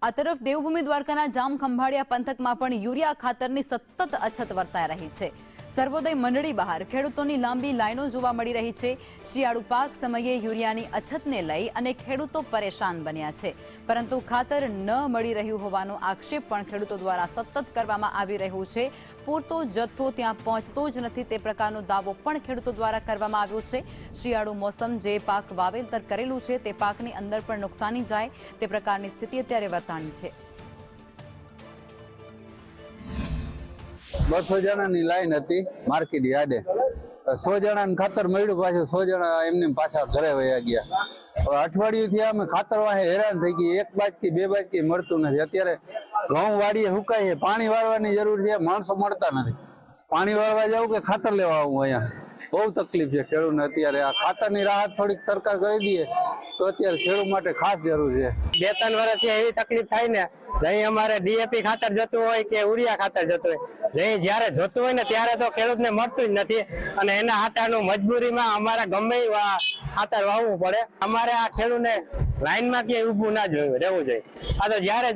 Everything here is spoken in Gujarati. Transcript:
આ તરફ દેવભૂમિ દ્વારકાના જામખંભાળિયા પંથકમાં પણ યુરિયા ખાતરની સતત અછત વર્તાઈ રહી છે। સર્વોદય મંડળી બહાર ખેડૂતોની લાંબી લાઈનો જોવા મળી રહી છે। શિયાળુ પાક સમયે યુરિયાની અછતને લઈ અને ખેડૂતો પરેશાન બન્યા છે, પરંતુ ખાતર ન મળી રહ્યું હોવાનો આક્ષેપ પણ ખેડૂતો દ્વારા સતત કરવામાં આવી રહ્યો છે। પૂરતો જથ્થો ત્યાં પહોંચતો જ નથી તે પ્રકારનો દાવો પણ ખેડૂતો દ્વારા કરવામાં આવ્યો છે। શિયાળુ મોસમ જે પાક વાવેતર કરેલું છે તે પાકની અંદર પણ નુકસાની જાય તે પ્રકારની સ્થિતિ અત્યારે વર્તાણી છે। 200 જણાની લાઈન હતી માર્કેટ યાર્ડે। 100 જણાને ખાતર મળ્યું, પાછું 100 જણા એમને પાછા ઘરે વયા ગયા। અઠવાડિયુંથી અમે ખાતર વાહે હેરાન થઈ ગઈ। 1 બાજકી 2 બાજકી મળતું નથી। અત્યારે ઘઉં વાડીએ હુકાય છે, પાણી વાળવાની જરૂર છે, માણસો મળતા નથી। પાણી વાળવા જવું કે ખાતર લેવા આવું, અહીંયા બહુ તકલીફ છે ખેડૂતને। અત્યારે આ ખાતરની રાહત થોડીક સરકાર કરી દે તો અત્યારે ખેડૂત માટે ખાસ જરૂર છે। 2-3 વર્ષથી એવી તકલીફ થાય ને, જઈ અમારે ડીએપી ખાતર જતું હોય કે યુરિયા ખાતર જતું હોય, જઈ જ્યારે જોતું હોય ને ત્યારે તો ખેડૂતને મળતું જ નથી, અને એના ખાતરનું મજબૂરીમાં અમારે ગમે ખાતર વાવવું પડે। અમારે આ ખેડૂતને લાઈનમાં ક્યાંય ઊભું ના રહેવું જોઈએ। આ તો જ્યારે